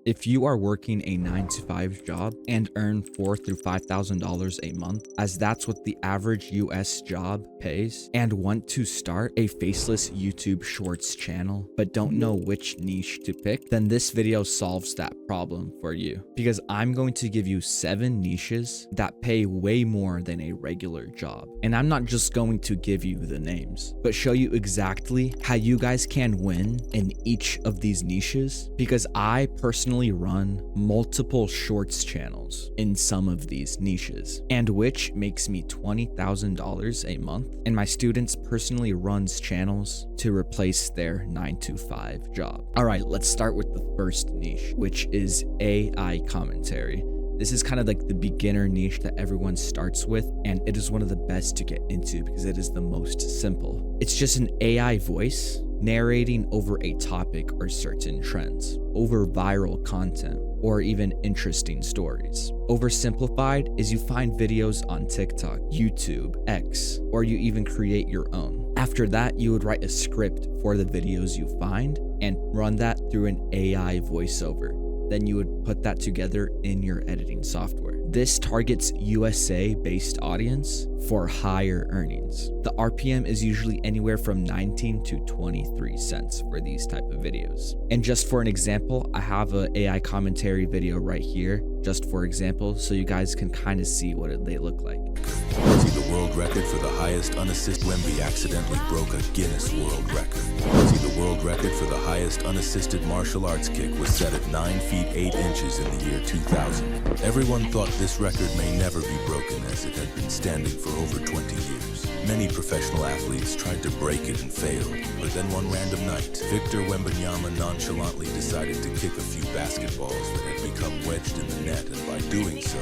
If you are working a 9 to 5 job and earn $4,000 through $5,000 a month, as that's what the average US job pays, and want to start a faceless YouTube Shorts channel, but don't know which niche to pick, then this video solves that problem for you. Because I'm going to give you 7 niches that pay way more than a regular job. And I'm not just going to give you the names, but show you exactly how you guys can win in each of these niches, because I personally run multiple shorts channels in some of these niches, and which makes me $20,000 a month, and my students personally runs channels to replace their 9 to 5 job. All right, let's start with the first niche, which is AI commentary. This is kind of like the beginner niche that everyone starts with, and it is one of the best to get into because it is the most simple. It's just an AI voice narrating over a topic or certain trends, over viral content, or even interesting stories. Oversimplified is you find videos on TikTok, YouTube, X, or you even create your own. After that, you would write a script for the videos you find and run that through an AI voiceover. Then you would put that together in your editing software. This targets USA-based audience for higher earnings. The RPM is usually anywhere from 19 to 23 cents for these type of videos. And just for an example, I have an AI commentary video right here, just for example, so you guys can kind of see what they look like. See the world record for the highest unassisted. Wemby accidentally broke a Guinness World Record. See the world record for the highest unassisted martial arts kick was set at 9 feet 8 inches in the year 2000. Everyone thought this record may never be broken as it had been standing for over 20 years. Many professional athletes tried to break it and failed, but then one random night, Victor Wembanyama nonchalantly decided to kick a few basketballs that had become wedged in the net, and by doing so,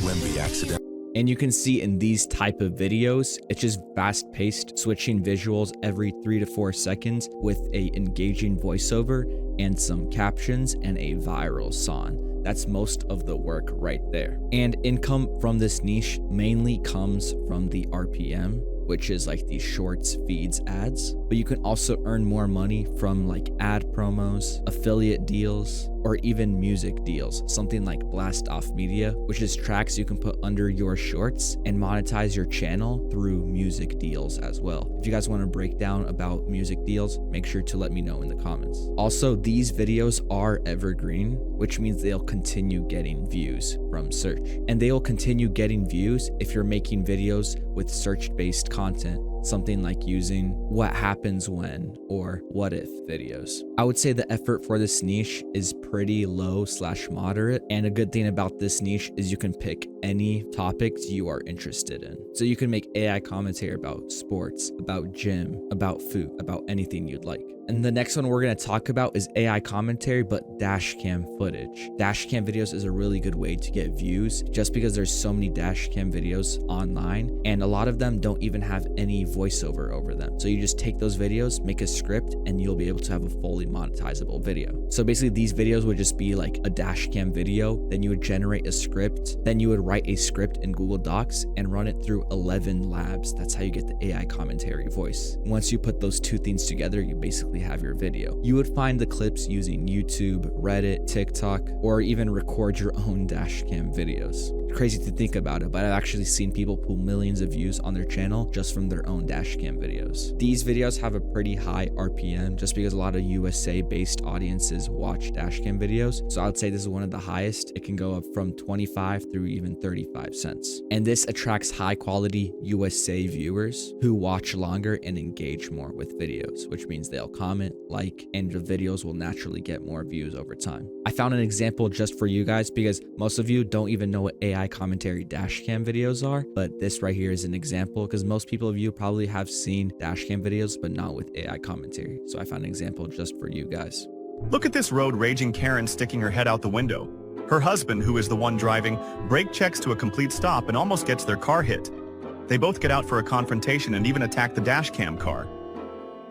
Wemby accidentally. And you can see in these type of videos, it's just fast-paced, switching visuals every 3 to 4 seconds with a engaging voiceover and some captions and a viral song. That's most of the work right there. And income from this niche mainly comes from the RPM, which is like these shorts, feeds, ads. But you can also earn more money from like ad promos, affiliate deals, or even music deals, something like Blast Off Media, which is tracks you can put under your shorts and monetize your channel through music deals as well. If you guys want to break down about music deals, make sure to let me know in the comments. Also, these videos are evergreen, which means they'll continue getting views from search. And they will continue getting views if you're making videos with search-based content, something like using what happens when or what if videos. I would say the effort for this niche is pretty low/moderate, and a good thing about this niche is you can pick any topics you are interested in. So you can make AI commentary about sports, about gym, about food, about anything you'd like. And the next one we're going to talk about is AI commentary, but dash cam footage. Dash cam videos is a really good way to get views just because there's so many dash cam videos online, and a lot of them don't even have any voiceover over them. So you just take those videos, make a script, and you'll be able to have a fully monetizable video. So basically these videos would just be like a dash cam video, then you would generate a script, then you would write a script in Google Docs and run it through 11 labs. That's how you get the AI commentary voice. Once you put those two things together, you basically have your video. You would find the clips using YouTube, Reddit, TikTok, or even record your own dash cam videos. Crazy to think about it, but I've actually seen people pull millions of views on their channel just from their own dash cam videos. These videos have a pretty high RPM just because a lot of USA based audiences watch dash cam videos. So I would say this is one of the highest. It can go up from 25 through even 35 cents. And this attracts high quality USA viewers who watch longer and engage more with videos, which means they'll comment, like, and the videos will naturally get more views over time. I found an example just for you guys because most of you don't even know what AI commentary dash cam videos are, but this right here is an example because most people of you probably have seen dash cam videos, but not with AI commentary. So I found an example just for you guys. Look at this road raging Karen sticking her head out the window. Her husband, who is the one driving, brake checks to a complete stop and almost gets their car hit. They both get out for a confrontation and even attack the dash cam car.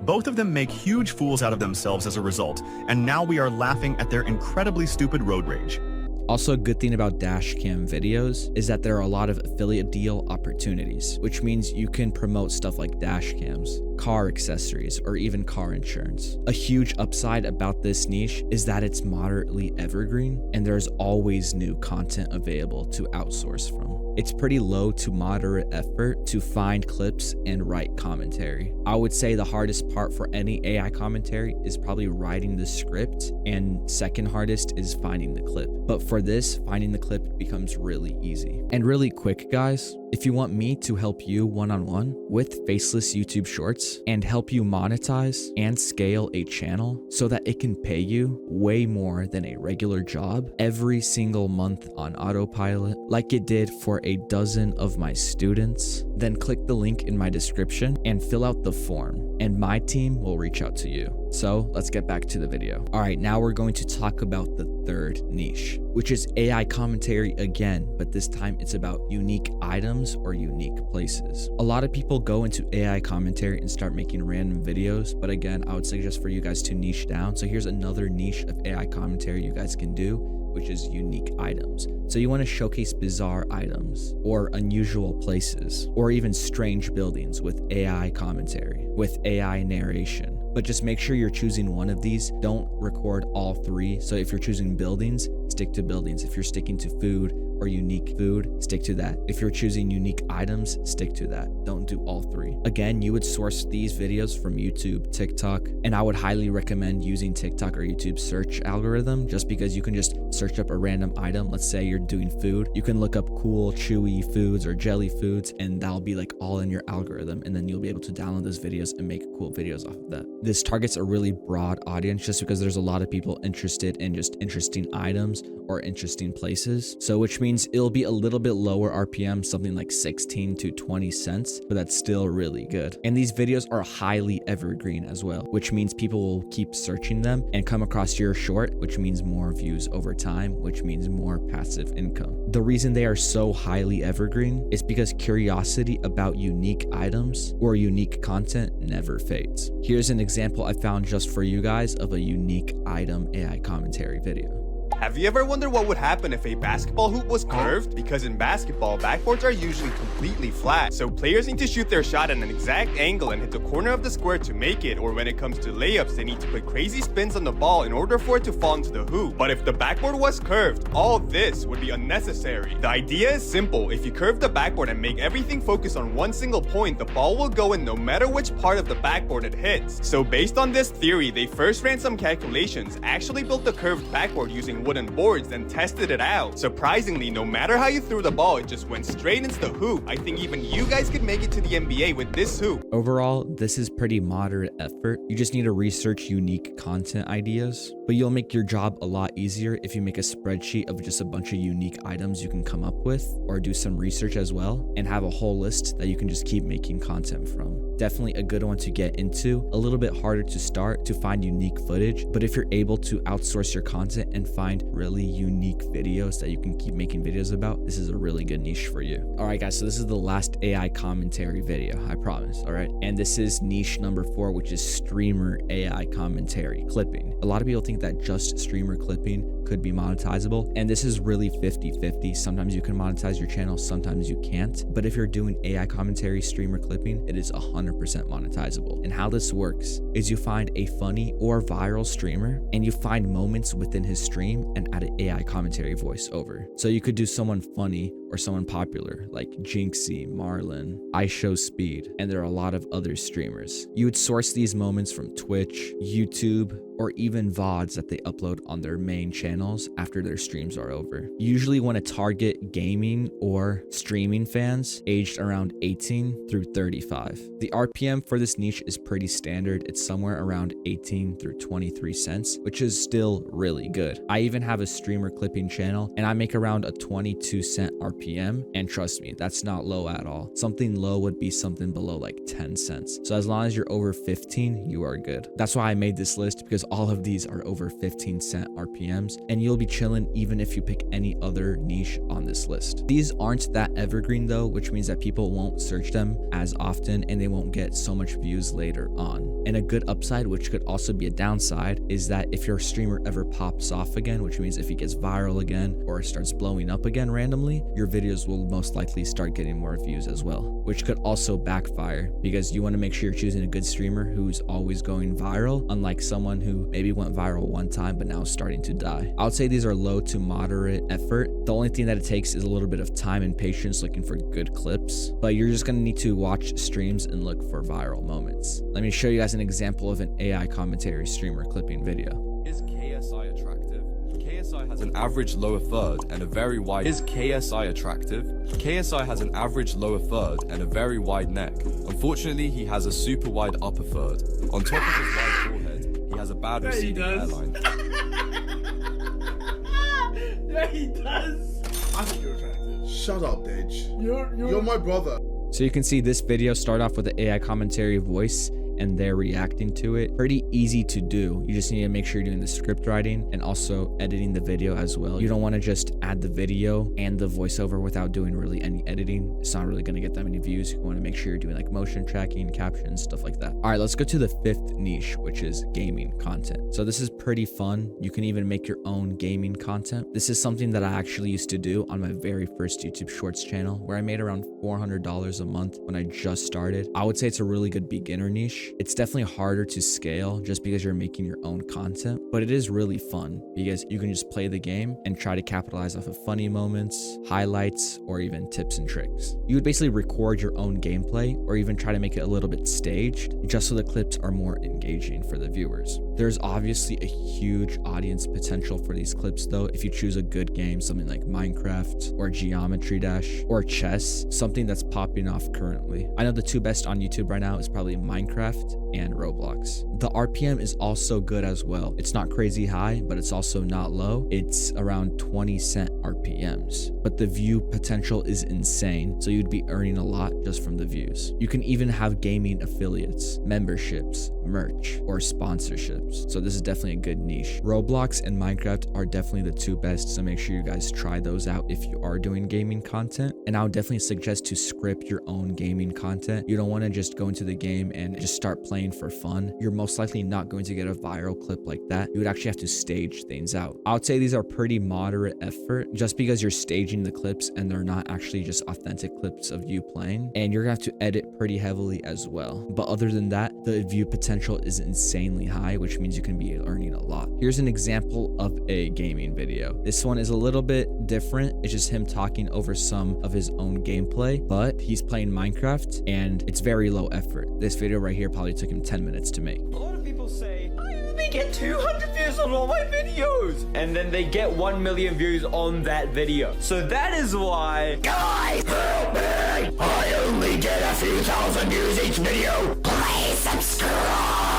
Both of them make huge fools out of themselves as a result, and now we are laughing at their incredibly stupid road rage. Also, a good thing about dash cam videos is that there are a lot of affiliate deal opportunities, which means you can promote stuff like dash cams. car accessories, or even car insurance. A huge upside about this niche is that it's moderately evergreen and there's always new content available to outsource from. It's pretty low to moderate effort to find clips and write commentary. I would say the hardest part for any AI commentary is probably writing the script, and second hardest is finding the clip. But for this, finding the clip becomes really easy. And really quick, guys, if you want me to help you one-on-one with Faceless YouTube Shorts and help you monetize and scale a channel so that it can pay you way more than a regular job every single month on autopilot, like it did for a dozen of my students, then click the link in my description and fill out the form, and my team will reach out to you. So let's get back to the video. All right, now we're going to talk about the third niche, which is AI commentary again, but this time it's about unique items or unique places. A lot of people go into AI commentary and start making random videos, but again, I would suggest for you guys to niche down. So here's another niche of AI commentary you guys can do, which is unique items. So you want to showcase bizarre items or unusual places or even strange buildings with AI commentary, with AI narration. But just make sure you're choosing one of these. Don't record all three. So if you're choosing buildings, stick to buildings. If you're sticking to food or unique food, stick to that. If you're choosing unique items, stick to that. Don't do all three. Again, you would source these videos from YouTube, TikTok, and I would highly recommend using TikTok or YouTube search algorithm, just because you can just search up a random item. Let's say you're doing food. You can look up cool, chewy foods or jelly foods, and that'll be like all in your algorithm. And then you'll be able to download those videos and make cool videos off of that. This targets a really broad audience just because there's a lot of people interested in just interesting items or interesting places. So which means it'll be a little bit lower RPM, something like 16 to 20 cents, but that's still really good. And these videos are highly evergreen as well, which means people will keep searching them and come across your short, which means more views over time, which means more passive income. The reason they are so highly evergreen is because curiosity about unique items or unique content never fades. Here's an example I found just for you guys of a unique item AI commentary video. Have you ever wondered what would happen if a basketball hoop was curved? Because in basketball, backboards are usually completely flat, so players need to shoot their shot at an exact angle and hit the corner of the square to make it, or when it comes to layups, they need to put crazy spins on the ball in order for it to fall into the hoop. But if the backboard was curved, all this would be unnecessary. The idea is simple. If you curve the backboard and make everything focus on one single point, the ball will go in no matter which part of the backboard it hits. So based on this theory, they first ran some calculations, actually built the curved backboard using wooden boards and tested it out. Surprisingly, no matter how you threw the ball, it just went straight into the hoop. I think even you guys could make it to the NBA with this hoop. Overall, this is pretty moderate effort. You just need to research unique content ideas, but you'll make your job a lot easier if you make a spreadsheet of just a bunch of unique items you can come up with, or do some research as well and have a whole list that you can just keep making content from. Definitely a good one to get into. A little bit harder to start to find unique footage, but if you're able to outsource your content and find really unique videos that you can keep making videos about, this is a really good niche for you. All right, guys, so this is the last AI commentary video, I promise. All right, and this is niche number 4, which is streamer AI commentary clipping. A lot of people think that just streamer clipping could be monetizable, and this is really 50-50. Sometimes you can monetize your channel, sometimes you can't. But if you're doing AI commentary streamer clipping, it is 100% monetizable. And how this works is you find a funny or viral streamer and you find moments within his stream and add an AI commentary voice over. So you could do someone funny or someone popular like Jinxie, Marlon, iShowSpeed, and there are a lot of other streamers. You would source these moments from Twitch, YouTube, or even VODs that they upload on their main channels after their streams are over. You usually want to target gaming or streaming fans aged around 18 through 35. The RPM for this niche is pretty standard. It's somewhere around 18 through 23 cents, which is still really good. I even have a streamer clipping channel and I make around a 22 cent RPM, and trust me, that's not low at all. Something low would be something below like 10 cents. So as long as you're over 15, you are good. That's why I made this list, because all of these are over 15 cent RPMs, and you'll be chilling even if you pick any other niche on this list. These aren't that evergreen though, which means that people won't search them as often and they won't get so much views later on. And a good upside, which could also be a downside, is that if your streamer ever pops off again, which means if he gets viral again or starts blowing up again randomly, your videos will most likely start getting more views as well, which could also backfire because you want to make sure you're choosing a good streamer who's always going viral, unlike someone who maybe went viral one time but now is starting to die. I would say these are low to moderate effort. The only thing that it takes is a little bit of time and patience looking for good clips, but you're just going to need to watch streams and look for viral moments. Let me show you guys an example of an AI commentary streamer clipping video. Is KSI attractive? KSI has an average lower third and a very wide. Is KSI attractive? KSI has an average lower third and a very wide neck. Unfortunately, he has a super wide upper third. On top of his wide forehead, he has a bad receding hairline. Yeah, he does. I think you're attractive. Shut up, Dej. You're my brother. So you can see this video start off with the AI commentary voice and they're reacting to it. Pretty easy to do. You just need to make sure you're doing the script writing and also editing the video as well. You don't want to just add the video and the voiceover without doing really any editing. It's not really going to get that many views. You want to make sure you're doing like motion tracking, captions, stuff like that. All right, let's go to the fifth niche, which is gaming content. So this is pretty fun. You can even make your own gaming content. This is something that I actually used to do on my very first YouTube Shorts channel, where I made around $400 a month when I just started. I would say it's a really good beginner niche. It's definitely harder to scale just because you're making your own content, but it is really fun because you can just play the game and try to capitalize off of funny moments, highlights, or even tips and tricks. You would basically record your own gameplay or even try to make it a little bit staged just so the clips are more engaging for the viewers. There's obviously a huge audience potential for these clips though if you choose a good game, something like Minecraft or Geometry Dash or chess, something that's popping off currently. I know the two best on YouTube right now is probably Minecraft and Roblox. The RPM is also good as well. It's not crazy high, but it's also not low. It's around 20 cent RPMs, but the view potential is insane. So you'd be earning a lot just from the views. You can even have gaming affiliates, memberships, merch, or sponsorships. So this is definitely a good niche. Roblox and Minecraft are definitely the two best. So make sure you guys try those out if you are doing gaming content. And I would definitely suggest to script your own gaming content. You don't want to just go into the game and just start playing for fun. You're most likely not going to get a viral clip like that. You would actually have to stage things out. I would say these are pretty moderate effort just because you're staging the clips and they're not actually just authentic clips of you playing, and you're gonna have to edit pretty heavily as well. But other than that, the view potential is insanely high, which means you can be earning a lot. Here's an example of a gaming video. This one is a little bit different. It's just him talking over some of his own gameplay, but he's playing Minecraft and it's very low effort. This video right here probably took him 10 minutes to make. A lot of people say, I only get 200 views on all my videos. And then they get 1 million views on that video. So that is why... Guys, help me! I only get a few thousand views each video. Please subscribe!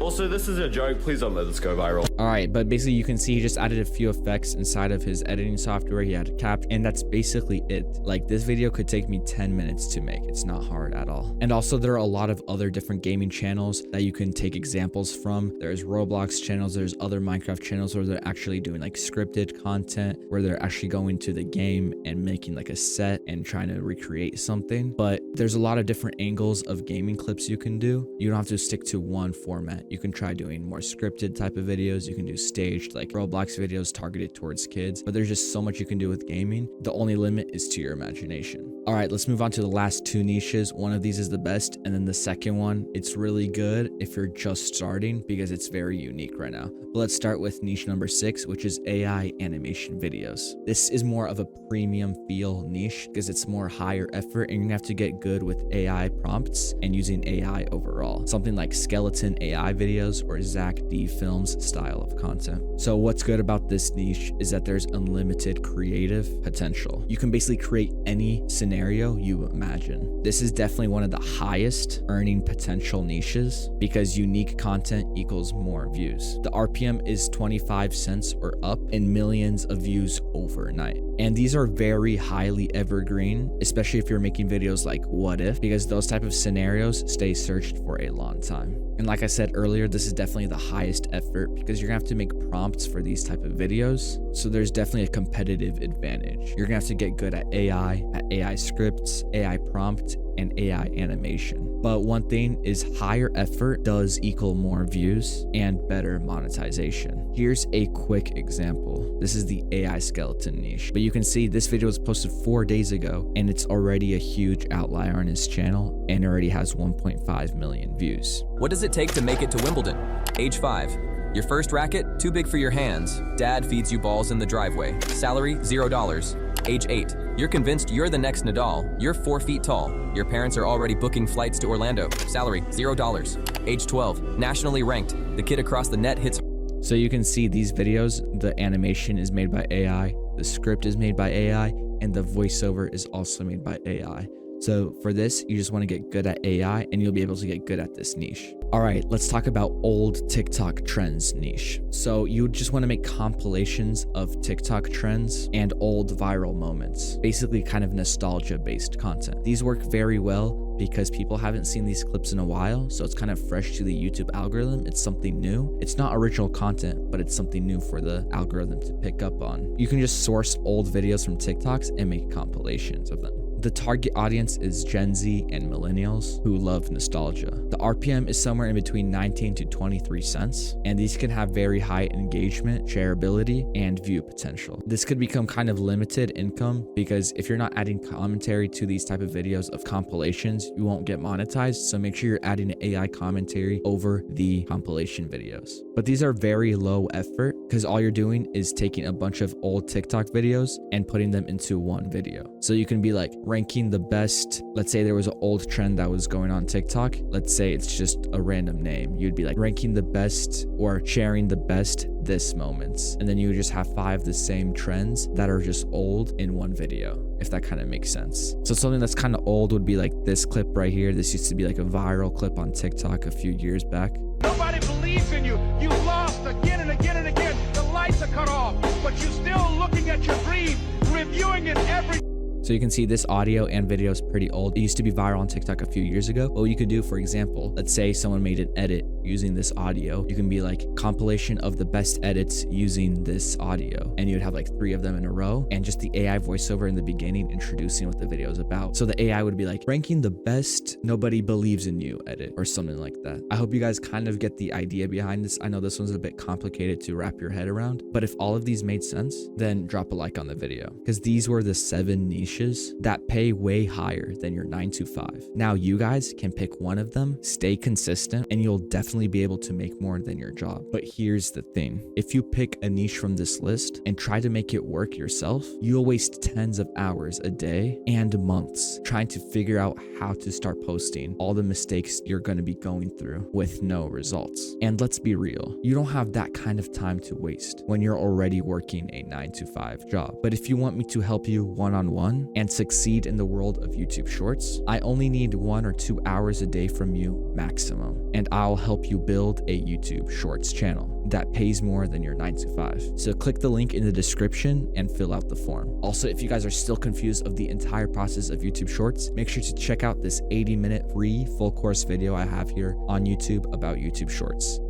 Also, this is a joke. Please don't let this go viral. All right, but basically you can see he just added a few effects inside of his editing software. He had a cap, and that's basically it. Like, this video could take me 10 minutes to make. It's not hard at all. And also there are a lot of other different gaming channels that you can take examples from. There's Roblox channels, there's other Minecraft channels where they're actually doing like scripted content, where they're actually going to the game and making like a set and trying to recreate something. But there's a lot of different angles of gaming clips you can do. You don't have to stick to one format. You can try doing more scripted type of videos. You can do staged like Roblox videos targeted towards kids, but there's just so much you can do with gaming. The only limit is to your imagination. All right, let's move on to the last two niches. One of these is the best, and then the second one, it's really good if you're just starting because it's very unique right now. But let's start with niche number 6, which is AI animation videos. This is more of a premium feel niche because it's more higher effort and you're gonna have to get good with AI prompts and using AI overall. Something like skeleton AI videos or Zach D Films style of content. So what's good about this niche is that there's unlimited creative potential. You can basically create any scenario you imagine. This is definitely one of the highest earning potential niches because unique content equals more views. The RPM is 25 cents or up and millions of views overnight. And these are very highly evergreen, especially if you're making videos like what if, because those type of scenarios stay searched for a long time. And like I said earlier, this is definitely the highest effort because you're gonna have to make prompts for these type of videos. So there's definitely a competitive advantage. You're gonna have to get good at AI scripts, AI prompt, and AI animation. But one thing is higher effort does equal more views and better monetization. Here's a quick example. This is the AI skeleton niche, but you can see this video was posted 4 days ago and it's already a huge outlier on his channel and already has 1.5 million views. What does it take to make it to Wimbledon? Age 5. Your first racket, too big for your hands. Dad feeds you balls in the driveway. Salary, $0. Age 8. You're convinced you're the next Nadal. You're 4 feet tall. Your parents are already booking flights to Orlando. Salary, $0. Age 12. Nationally ranked. The kid across the net hits. So you can see these videos, the animation is made by AI, the script is made by AI, and the voiceover is also made by AI. So for this, you just want to get good at AI and you'll be able to get good at this niche. All right, let's talk about old TikTok trends niche. So you just want to make compilations of TikTok trends and old viral moments, basically kind of nostalgia based content. These work very well because people haven't seen these clips in a while, so it's kind of fresh to the YouTube algorithm. It's something new. It's not original content, but it's something new for the algorithm to pick up on. You can just source old videos from TikToks and make compilations of them. The target audience is Gen Z and millennials who love nostalgia. The RPM is somewhere in between 19 to 23 cents, and these can have very high engagement, shareability, and view potential. This could become kind of limited income because if you're not adding commentary to these type of videos of compilations, you won't get monetized. So make sure you're adding AI commentary over the compilation videos. But these are very low effort because all you're doing is taking a bunch of old TikTok videos and putting them into one video. So you can be like, ranking the best. Let's say there was an old trend that was going on TikTok. Let's say it's just a random name. You'd be like ranking the best or sharing the best this moments. And then you would just have 5 the same trends that are just old in one video, if that kind of makes sense. So something that's kind of old would be like this clip right here. This used to be like a viral clip on TikTok a few years back. Nobody believes in you. You've lost again and again and again. The lights are cut off, but you're still looking at your dream, reviewing it every. So you can see this audio and video is pretty old. It used to be viral on TikTok a few years ago. What you could do, for example, let's say someone made an edit using this audio. You can be like compilation of the best edits using this audio. And you would have like 3 of them in a row and just the AI voiceover in the beginning introducing what the video is about. So the AI would be like ranking the best nobody believes in you edit or something like that. I hope you guys kind of get the idea behind this. I know this one's a bit complicated to wrap your head around, but if all of these made sense, then drop a like on the video because these were the 7 niches that pay way higher than your 9-to-5. Now you guys can pick one of them, stay consistent, and you'll definitely be able to make more than your job. But here's the thing. If you pick a niche from this list and try to make it work yourself, you'll waste tens of hours a day and months trying to figure out how to start posting, all the mistakes you're going to be going through with no results. And let's be real, you don't have that kind of time to waste when you're already working a 9-to-5 job. But if you want me to help you one-on-one and succeed in the world of YouTube Shorts, I only need 1 or 2 hours a day from you maximum, and I'll help you build a YouTube Shorts channel that pays more than your 9-to-5. So click the link in the description and fill out the form. Also, if you guys are still confused of the entire process of YouTube Shorts, make sure to check out this 80-minute free full course video I have here on YouTube about YouTube Shorts.